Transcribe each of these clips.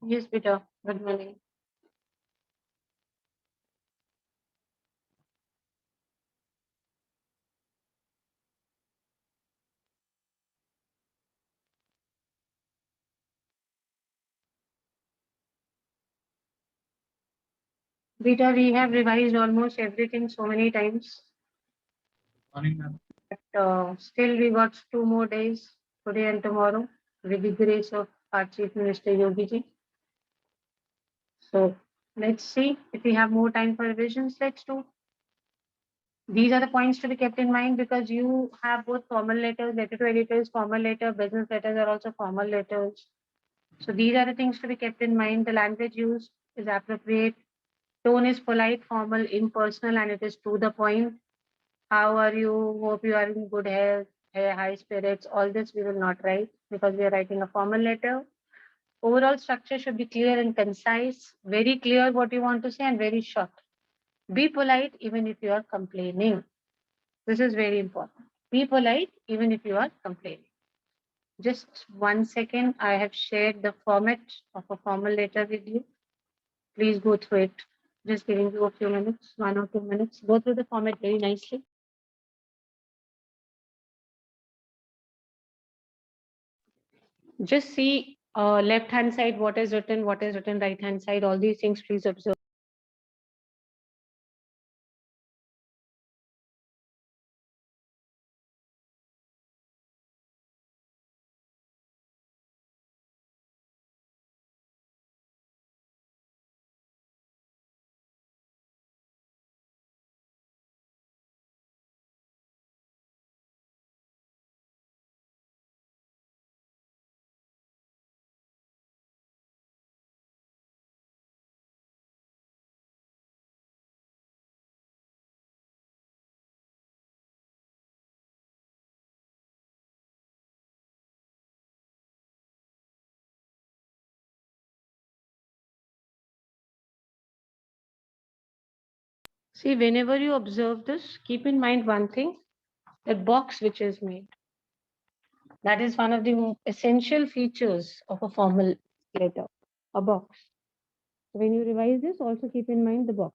Yes, Peter. Good morning. Peter, we have revised almost everything so many times, Morning, ma'am. but still we got 2 more days, today and tomorrow, with the grace of our Chief Minister Yogi ji. So let's see if we have more time for revisions. Let's do. These are the points to be kept in mind because you have both formal letters, letter to editors, formal letter, business letters are also formal letters. So these are the things to be kept in mind. The language used is appropriate. Tone is polite, formal, impersonal, and it is to the point. How are you? Hope you are in good health, high spirits. All this we will not write because we are writing a formal letter. Overall structure should be clear and concise, very clear what you want to say and very short. Be polite even if you are complaining. This is very important. Be polite even if you are complaining. Just 1 second. I have shared the format of a formal letter with you. Please go through it. Just giving you a few minutes, 1 or 2 minutes. Go through the format very nicely. Just see left hand side what is written, right hand side. All these things please observe. See, whenever you observe this, keep in mind one thing, the box which is made. That is one of the essential features of a formal letter, a box. When you revise this, also keep in mind the box.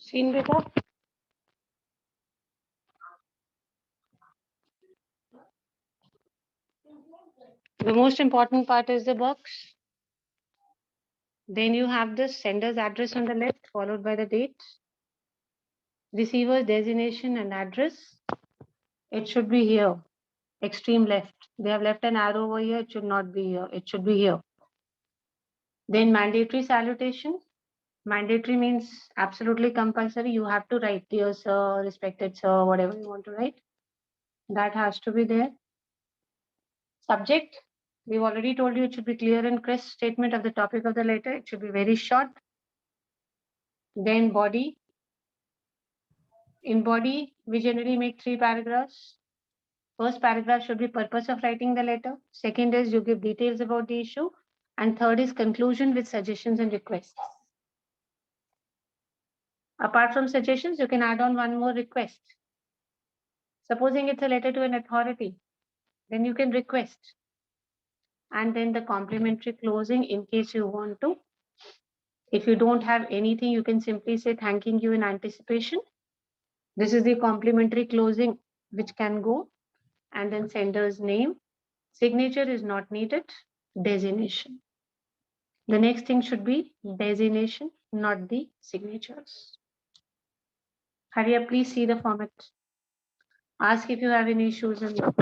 Seen beta? The most important part is the box. Then you have the sender's address on the left, followed by the date, receiver's designation and address. It should be here, extreme left. They have left an arrow over here. It should not be here. It should be here. Then mandatory salutation. Mandatory means absolutely compulsory. You have to write, dear sir, respected sir, whatever you want to write. That has to be there. Subject. We've already told you it should be clear and crisp statement of the topic of the letter. It should be very short. Then body. In body, we generally make 3 paragraphs. First paragraph should be purpose of writing the letter. Second is you give details about the issue. And third is conclusion with suggestions and requests. Apart from suggestions, you can add on one more request. Supposing it's a letter to an authority, then you can request. And then the complimentary closing in case you want to. If you don't have anything, you can simply say thanking you in anticipation. This is the complimentary closing which can go. And then sender's name. Signature is not needed. Designation. The next thing should be designation, not the signatures. Hurry up, please see the format. Ask if you have any issues in that.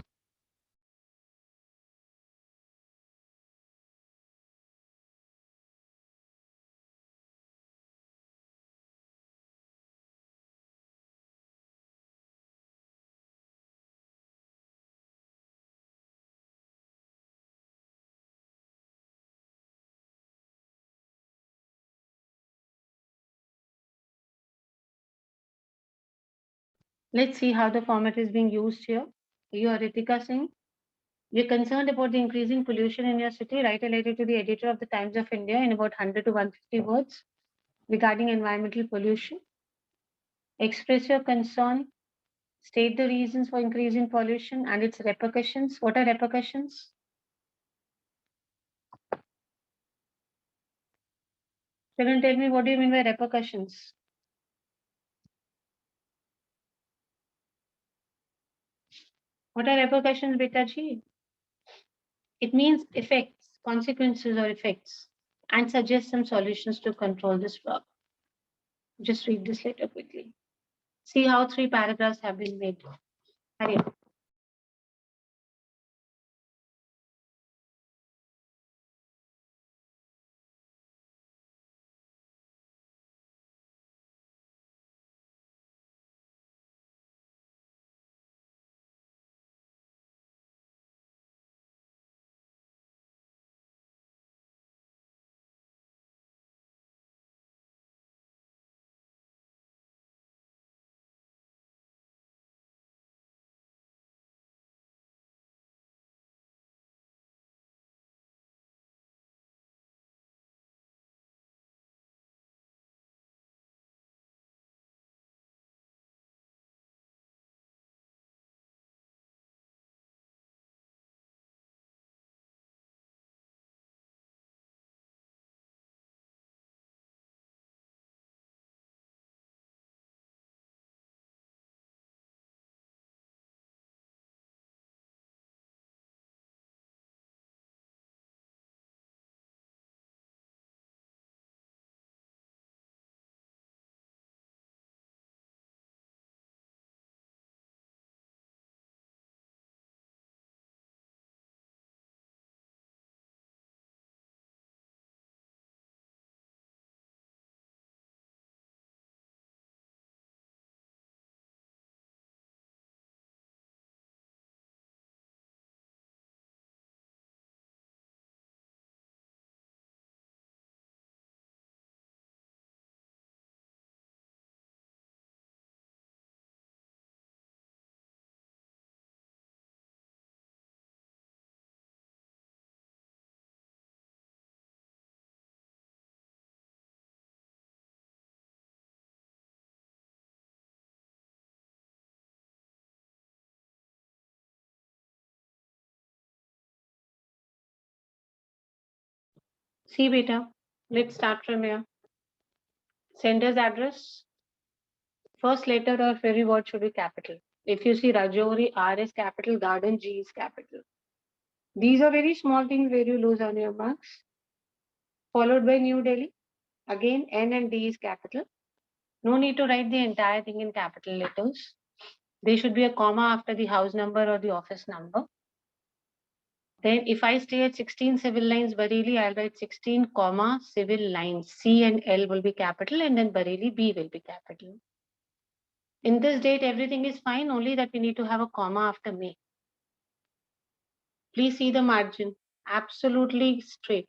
Let's see how the format is being used here. You are Ritika Singh. You're concerned about the increasing pollution in your city. Write a letter to the editor of the Times of India in about 100 to 150 words regarding environmental pollution. Express your concern. State the reasons for increasing pollution and its repercussions. What are repercussions? Children, tell me, what do you mean by repercussions? What are repercussions, Beta Ji? It means effects, consequences or effects, and suggest some solutions to control this problem. Just read this letter quickly. See how 3 paragraphs have been made. Hurry up. See, beta, let's start from here. Sender's address. First letter of every word should be capital. If you see Rajouri, R is capital, Garden, G is capital. These are very small things where you lose on your marks. Followed by New Delhi. Again, N and D is capital. No need to write the entire thing in capital letters. There should be a comma after the house number or the office number. Then if I stay at 16 civil lines Bareilly, I'll write 16 comma civil lines. C and L will be capital and then Bareilly B will be capital. In this date, everything is fine, only that we need to have a comma after May. Please see the margin, absolutely straight.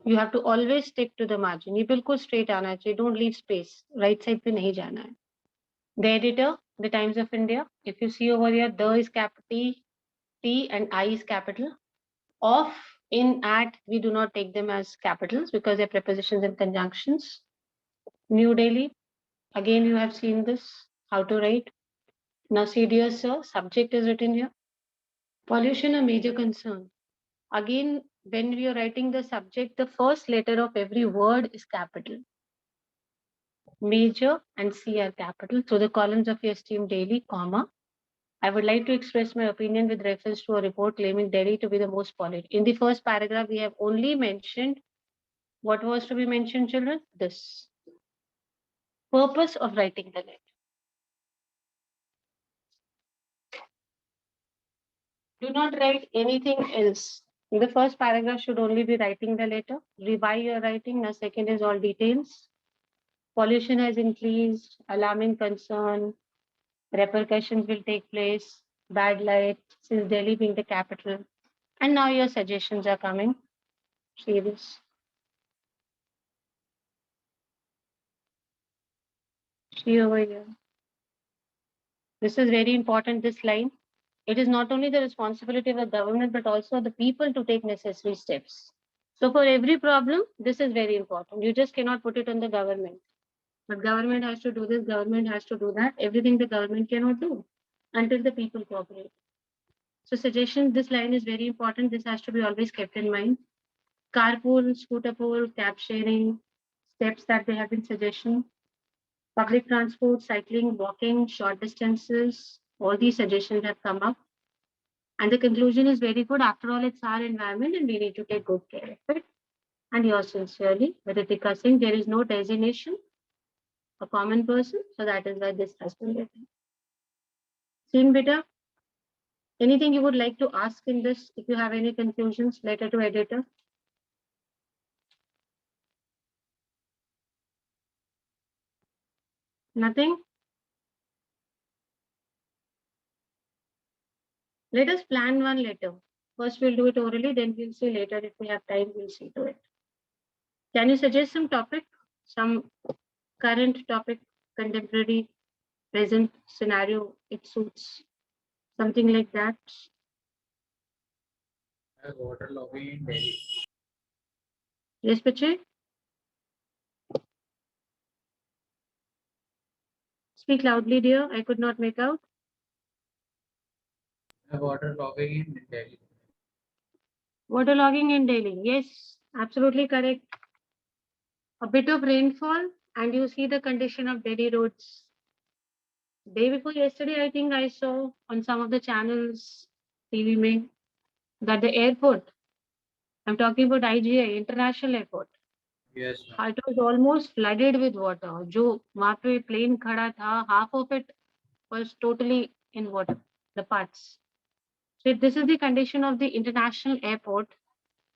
You have to always stick to the margin. ये बिल्कुल straight आना चाहिए. Don't leave space. Right side पे नहीं जाना है. The editor, the Times of India. If you see over here, the is capital, T and I is capital. Of, in, at, we do not take them as capitals because they're prepositions and conjunctions. New Delhi. Again, you have seen this, how to write. Now see, dear sir, subject is written here. Pollution a major concern. Again, when we are writing the subject, the first letter of every word is capital. Major and C are capital. So the columns of your esteemed Delhi, comma. I would like to express my opinion with reference to a report claiming Delhi to be the most polluted. In the first paragraph, we have only mentioned what was to be mentioned, children? This. Purpose of writing the letter. Do not write anything else. The first paragraph should only be writing the letter. Revise your writing. Now, second is all details. Pollution has increased, alarming concern, repercussions will take place, bad light, since Delhi being the capital. And now your suggestions are coming. See this. See over here. This is very important, this line. It is not only the responsibility of the government, but also the people to take necessary steps. So for every problem, this is very important. You just cannot put it on the government. But government has to do this, government has to do that. Everything the government cannot do until the people cooperate. So suggestion, this line is very important. This has to be always kept in mind. Carpool, scooter pool, cab sharing, steps that they have been suggestion. Public transport, cycling, walking, short distances, all these suggestions have come up. And the conclusion is very good. After all, it's our environment and we need to take good care of it. And yours sincerely, Ritika Singh, there is no designation, a common person. So that is why this has been written. Singh Beta, anything you would like to ask in this? If you have any conclusions, letter to editor. Nothing? Let us plan one letter. First, we'll do it orally, then we'll see later if we have time, we'll see to it. Can you suggest some topic, some current topic, contemporary, present scenario it suits? Something like that. Water lobby in Delhi. Yes, Pache? Speak loudly, dear. I could not make out. Water lobby in Delhi. Waterlogging in Delhi. Yes, absolutely correct. A bit of rainfall, and you see the condition of Delhi roads. Day before yesterday, I think I saw on some of the channels, TV में, that the airport, I'm talking about IGI, International Airport, Yes, ma'am. it was almost flooded with water. जो वहाँ पे plane खड़ा था, half of it was totally in water, the parts. So if this is the condition of the international airport,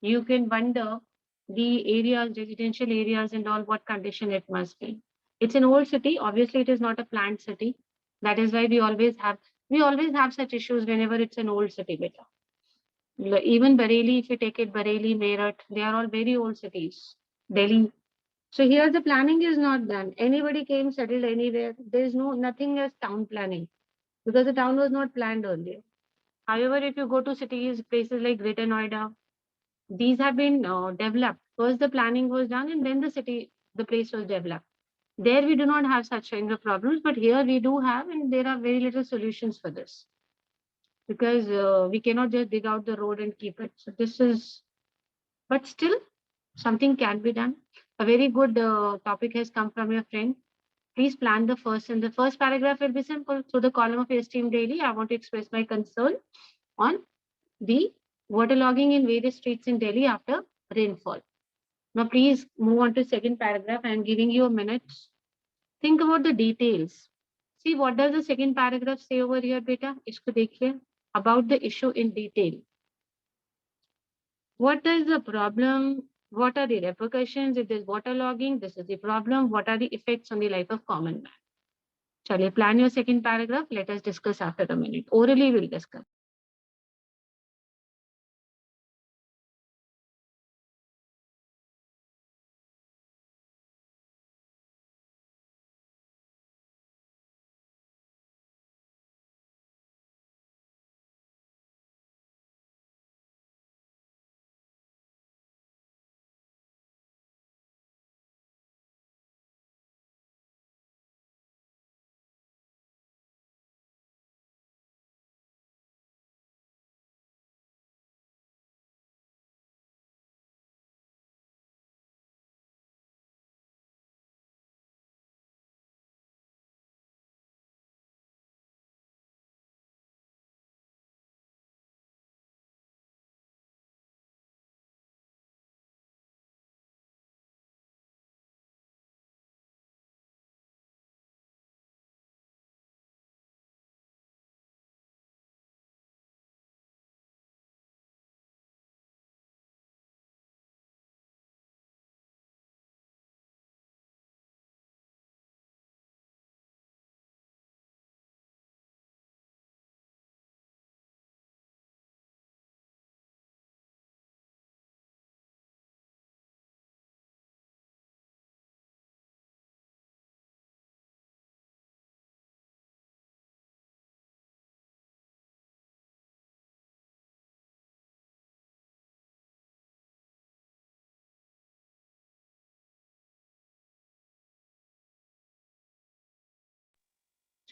you can wonder the areas, residential areas and all, what condition it must be. It's an old city. Obviously, it is not a planned city. That is why we always have such issues whenever it's an old city. Beta. Even Bareilly, if you take it, Bareilly, Meerut, they are all very old cities. Delhi. So here the planning is not done. Anybody came, settled anywhere. There is nothing as town planning because the town was not planned earlier. However, if you go to cities, places like Greater Noida, these have been developed. First, the planning was done, and then the place was developed. There, we do not have such kinds of problems, but here we do have, and there are very little solutions for this because we cannot just dig out the road and keep it. So this is, but still, something can be done. A very good topic has come from your friend. Please plan the first, and the first paragraph will be simple. Through the column of Esteem Daily, I want to express my concern on the waterlogging in various streets in Delhi after rainfall. Now, please move on to second paragraph. I am giving you a minute. Think about the details. See, what does the second paragraph say over here, beta? Isko dekhiye. About the issue in detail. What is the problem? What are the repercussions if there's waterlogging? This is the problem. What are the effects on the life of common man? Chaliye, plan your second paragraph. Let us discuss after a minute. Orally, we'll discuss.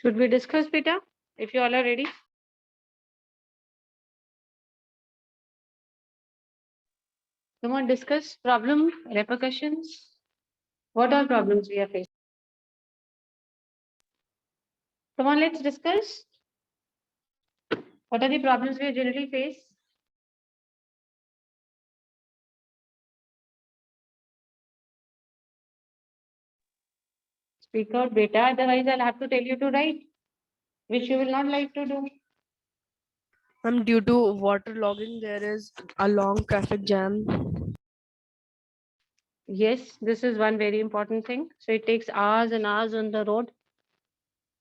Should we discuss, Peter? If you all are ready. Come on, discuss problem, repercussions. What are problems we are facing? Come on, let's discuss. What are the problems we generally face? Speak out, beta. Otherwise, I'll have to tell you to write, which you will not like to do. Due to water logging, there is a long traffic jam. Yes, this is one very important thing. So it takes hours and hours on the road.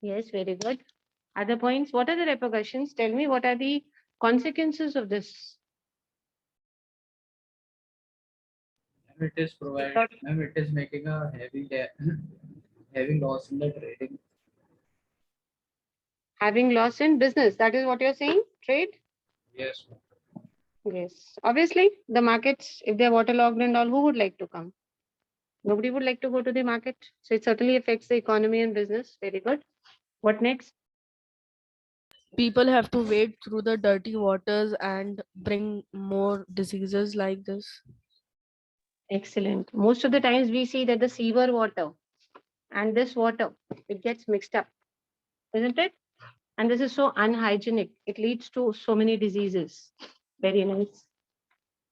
Yes, very good. Other points, what are the repercussions? Tell me, what are the consequences of this? It is providing, ma'am, it is making a heavy loss in the trading. Having loss in business, that is what you're saying? Trade? Yes, ma'am. Yes. Obviously, the markets, if they're waterlogged and all, who would like to come? Nobody would like to go to the market. So it certainly affects the economy and business. Very good. What next? People have to wade through the dirty waters and bring more diseases like this. Excellent. Most of the times we see that the sewer water and this water, it gets mixed up, isn't it? And this is so unhygienic. It leads to so many diseases. Very nice.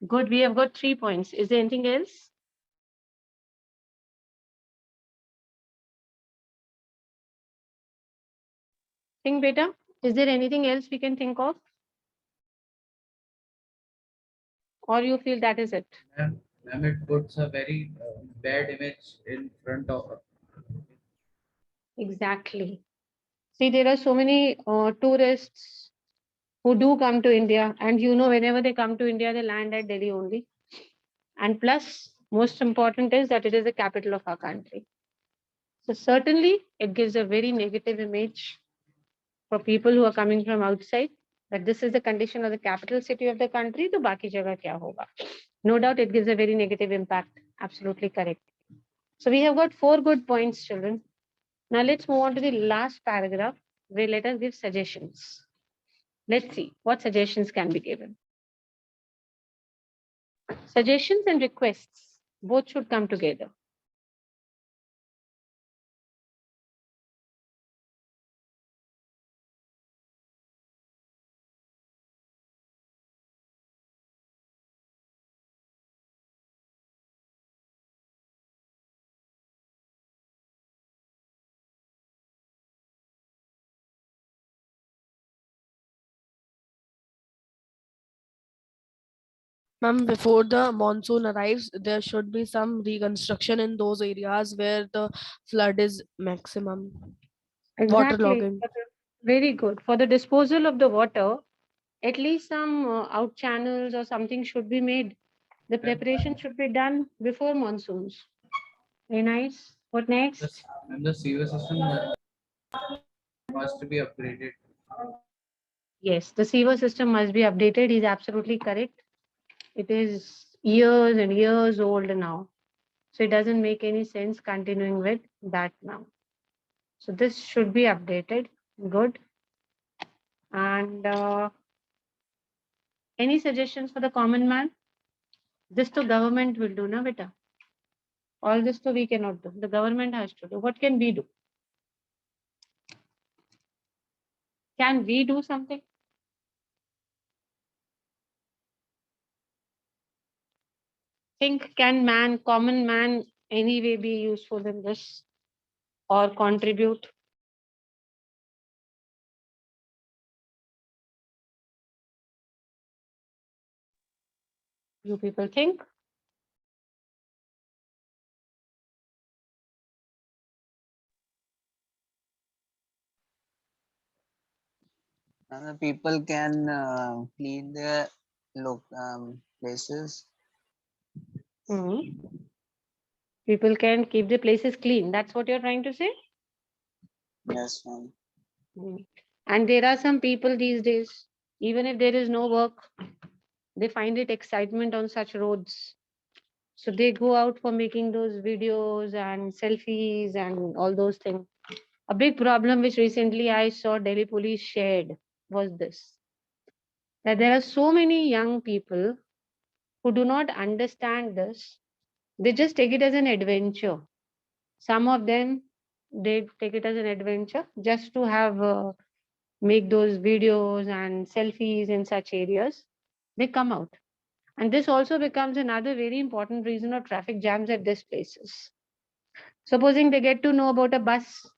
Good. We have got 3 points. Is there anything else? Think, beta. Is there anything else we can think of? Or you feel that is it? Ma'am, it puts a very bad image in front of. Exactly. See, there are so many tourists who do come to India, and whenever they come to India, they land at Delhi only. And plus, most important is that it is the capital of our country. So certainly, it gives a very negative image for people who are coming from outside that this is the condition of the capital city of the country. तो बाकी जगह क्या होगा? No doubt, it gives a very negative impact. Absolutely correct. So we have got 4 good points, children. Now let's move on to the last paragraph where let us give suggestions. Let's see what suggestions can be given. Suggestions and requests both should come together. Before the monsoon arrives, there should be some reconstruction in those areas where the flood is maximum. Water Exactly. logging. Very good. For the disposal of the water, at least some out channels or something should be made. The preparation should be done before monsoons. Very nice. What next? The sewer system must be upgraded. Yes, the sewer system must be updated. He's absolutely correct. It is years and years old now. So it doesn't make any sense continuing with that now. So this should be updated. Good. And any suggestions for the common man? This to government will do, na beta? All this to we cannot do. The government has to do. What can we do? Can we do something? Think, can man, common man, anyway be useful in this or contribute? You people think? The people can clean their places. People can keep the places clean. That's what you're trying to say? Yes, ma'am. And there are some people these days, even if there is no work, they find it excitement on such roads. So they go out for making those videos and selfies and all those things. A big problem which recently I saw Delhi police shared was this, that there are so many young people who do not understand this. They just take it as an adventure. Some of them, they take it as an adventure just to have make those videos and selfies in such areas. They come out. And this also becomes another very important reason of traffic jams at these places. Supposing they get to know about a bus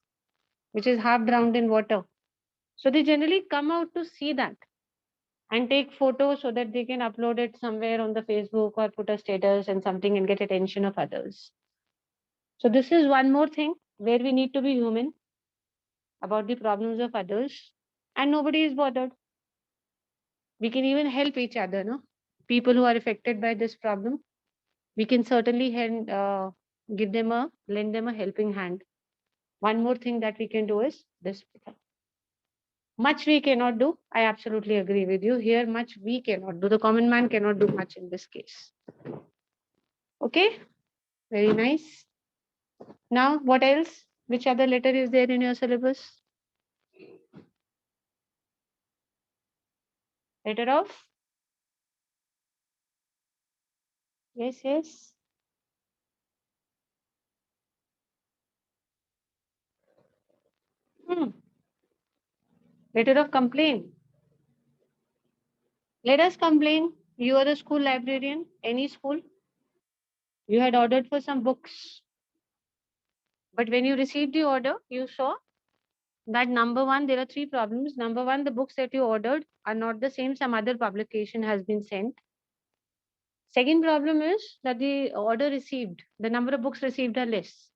which is half drowned in water. So they generally come out to see that and take photos so that they can upload it somewhere on the Facebook or put a status and something and get attention of others. So this is one more thing where we need to be human about the problems of others and nobody is bothered. We can even help each other, no? People who are affected by this problem, we can certainly lend them a helping hand. One more thing that we can do is this. Much we cannot do. I absolutely agree with you. Here, much we cannot do. The common man cannot do much in this case. Okay, very nice. Now, what else? Which other letter is there in your syllabus? Letter of? Yes, yes. Hmm. Letter of complaint. Let us complain. You are the school librarian, any school. You had ordered for some books. But when you received the order, you saw that number one, there are three problems. Number one, the books that you ordered are not the same. Some other publication has been sent. Second problem is that the order received, the number of books received are less.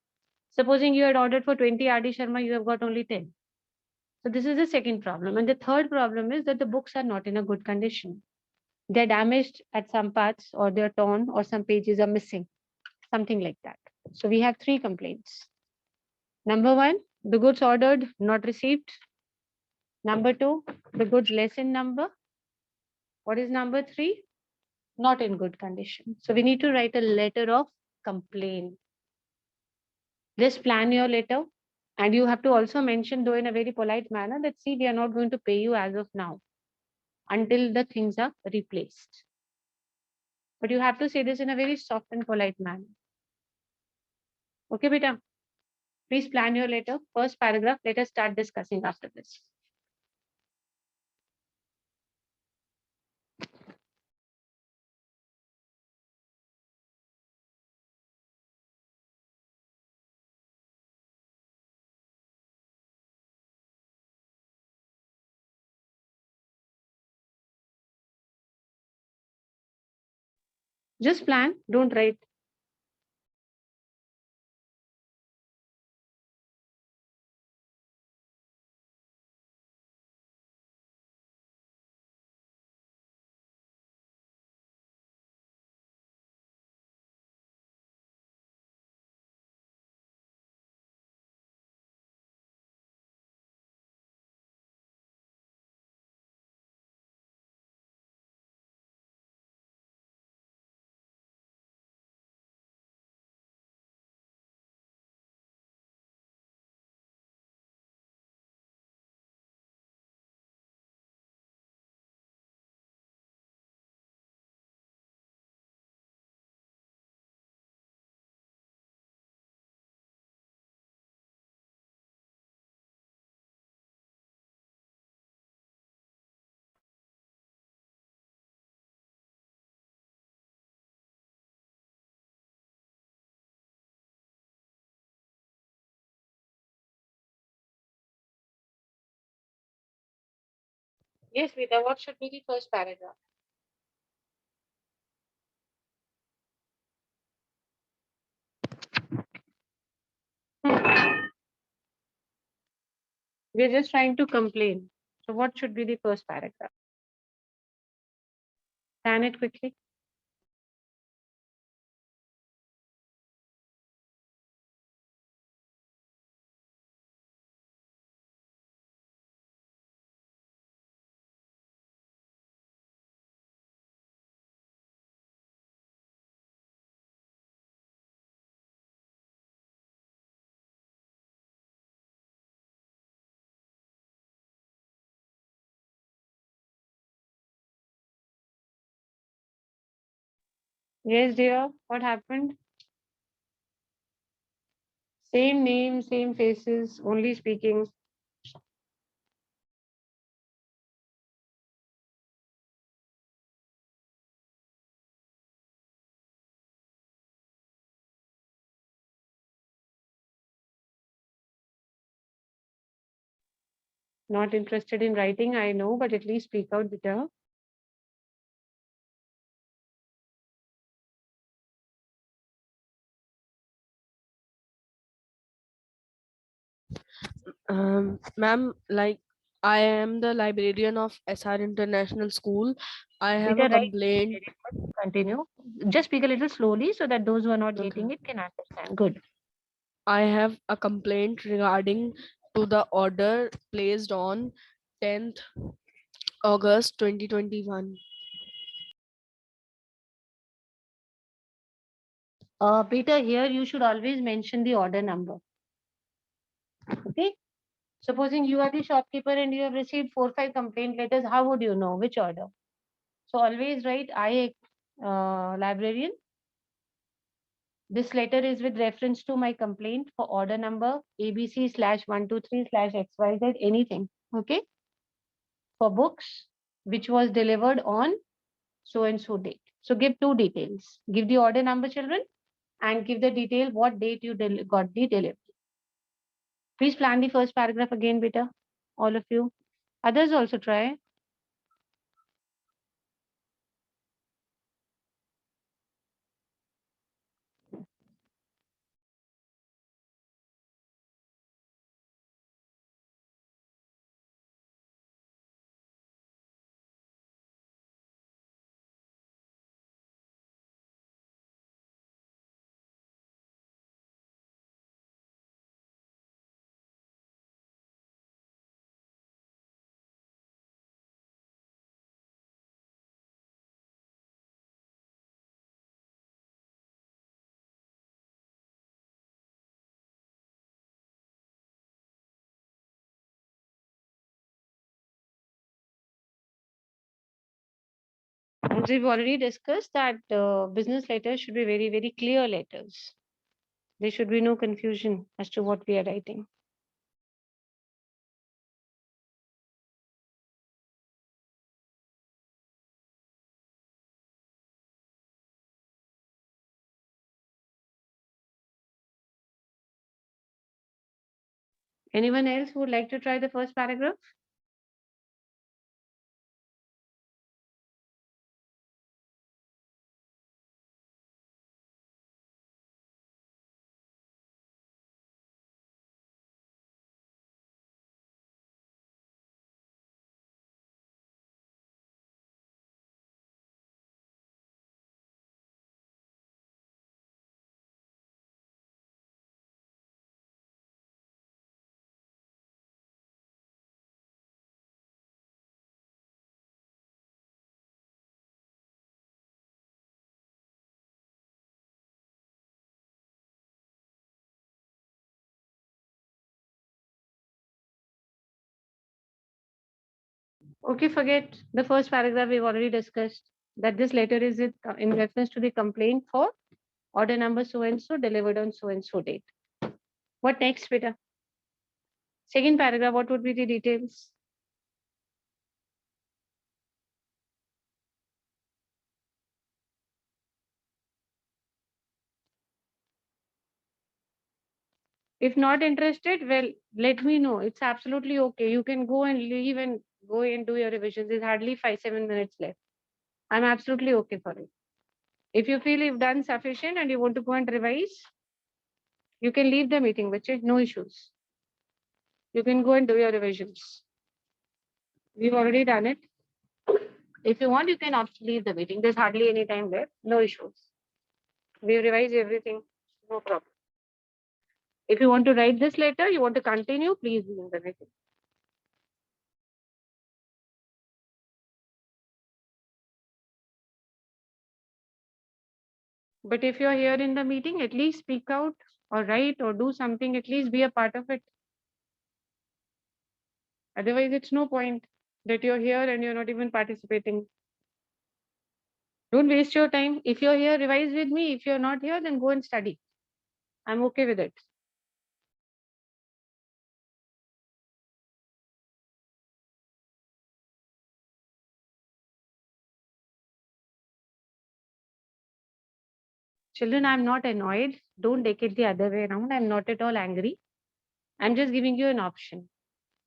Supposing you had ordered for 20 R.D. Sharma, you have got only 10. So this is the second problem. And the third problem is that the books are not in a good condition. They're damaged at some parts or they're torn or some pages are missing, something like that. So we have three complaints. Number one, the goods ordered, not received. Number two, the goods less in number. What is number three? Not in good condition. So we need to write a letter of complaint. Just plan your letter and you have to also mention, though in a very polite manner, that see, we are not going to pay you as of now until the things are replaced. But you have to say this in a very soft and polite manner. Okay, beta. Please plan your letter. First paragraph, let us start discussing after this. Just plan, don't write. Yes, Vita, what should be the first paragraph? We're just trying to complain. So what should be the first paragraph? Plan it quickly. Yes, dear. What happened? Same name, same faces, only speaking. Not interested in writing, I know, but at least speak out, beta. Ma'am, like I am the librarian of SR International School. I have Beta, a right? complaint. Very good. Continue. Just speak a little slowly so that those who are not getting Okay. it can understand. Good. I have a complaint regarding to the order placed on 10th August 2021. Peter, here you should always mention the order number. Okay. Supposing you are the shopkeeper and you have received 4-5 complaint letters, how would you know which order? So always write I, librarian. This letter is with reference to my complaint for order number ABC/123/XYZ, anything. Okay. For books which was delivered on so and so date. So give two details. Give the order number, children, and give the detail what date you got the delivery. Please plan the first paragraph again, beta. All of you. Others also try. As we've already discussed that business letters should be very, very clear letters. There should be no confusion as to what we are writing. Anyone else who would like to try the first paragraph? Okay, forget the first paragraph we've already discussed that this letter is in reference to the complaint for order number so and so delivered on so and so date. What next, beta? Second paragraph, what would be the details? If not interested, well, let me know. It's absolutely okay. You can go and leave and go and do your revisions. There's hardly 5-7 minutes left. I'm absolutely okay for it. If you feel you've done sufficient and you want to go and revise, you can leave the meeting, which is no issues. You can go and do your revisions. We've already done it. If you want, you can leave the meeting. There's hardly any time left. No issues. We revised everything. No problem. If you want to write this letter, you want to continue, please leave the meeting. But if you're here in the meeting, at least speak out or write or do something, at least be a part of it. Otherwise, it's no point that you're here and you're not even participating. Don't waste your time. If you're here, revise with me. If you're not here, then go and study. I'm okay with it. Children, I'm not annoyed. Don't take it the other way around. I'm not at all angry. I'm just giving you an option.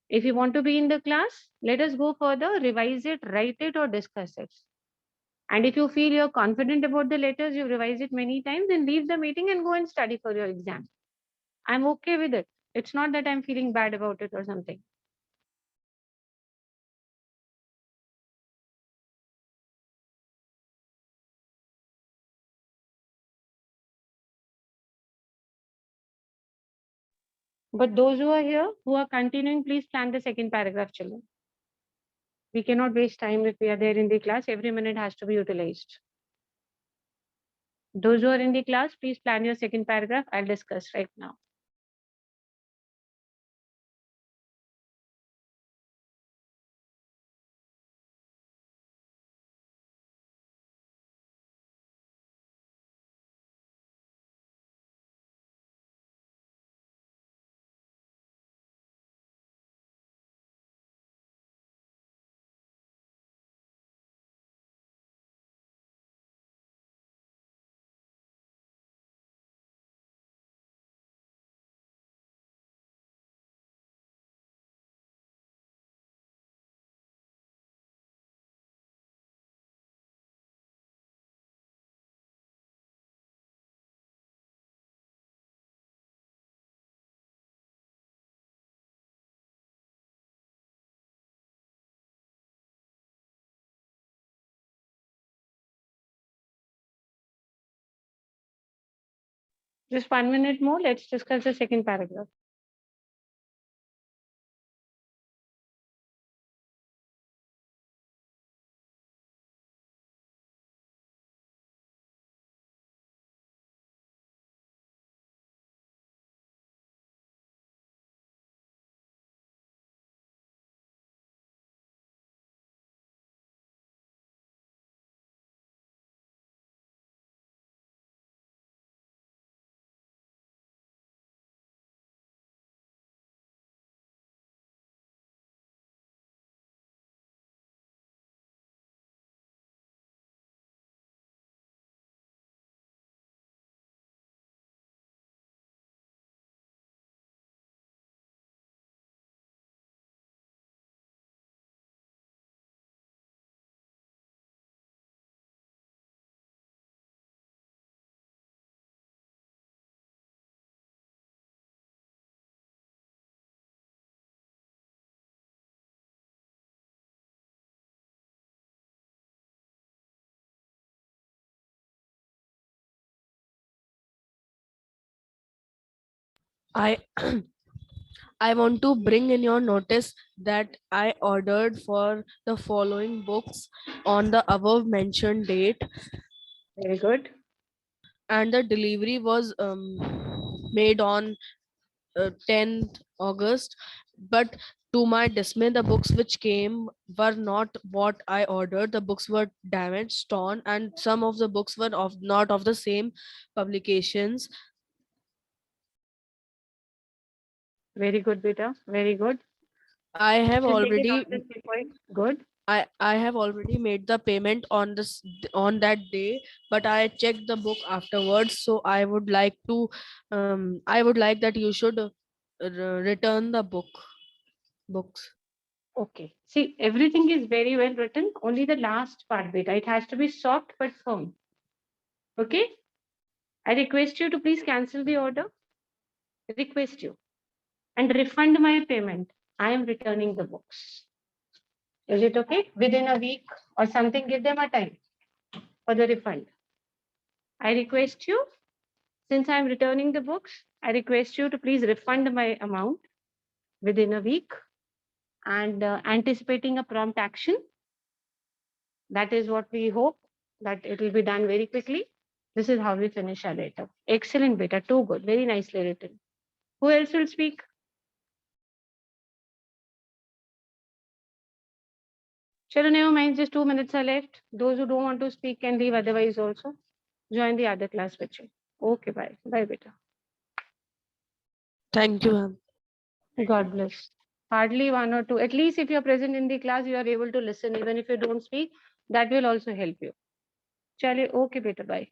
If you want to be in the class, let us go further, revise it, write it, or discuss it. And if you feel you're confident about the letters, you've revised it many times, then leave the meeting and go and study for your exam. I'm okay with it. It's not that I'm feeling bad about it or something. But those who are here, who are continuing, please plan the second paragraph, children. We cannot waste time if we are there in the class. Every minute has to be utilized. Those who are in the class, please plan your second paragraph. I'll discuss right now. Just 1 minute more. Let's discuss the second paragraph. I I want to bring in your notice that I ordered for the following books on the above mentioned date, Very good. and the delivery was made on 10th August. But to my dismay, the books which came were not what I ordered. The books were damaged, torn, and some of the books were of not of the same publications. Very good, beta. Very good. I have Just take it already out this point. Good. I have already made the payment on this on that day, but I checked the book afterwards. So I would like that you should return the books. Okay. See, everything is very well written. Only the last part, beta. It has to be soft but firm. Okay. I request you to please cancel the order. Request you and refund my payment. I am returning the books. Is it okay? Within a week or something, give them a time for the refund. I request you, since I am returning the books, I request you to please refund my amount within a week and anticipating a prompt action. That is what we hope that it will be done very quickly. This is how we finish our letter. Excellent, beta. Too good. Very nicely written. Who else will speak? Chalo, never mind, just 2 minutes are left. Those who don't want to speak can leave, otherwise also join the other class with you. Okay, bye. Bye, beta. Thank you, ma'am. God bless. Hardly 1 or 2. At least if you're present in the class, you are able to listen. Even if you don't speak, that will also help you. Chale, okay, beta, bye.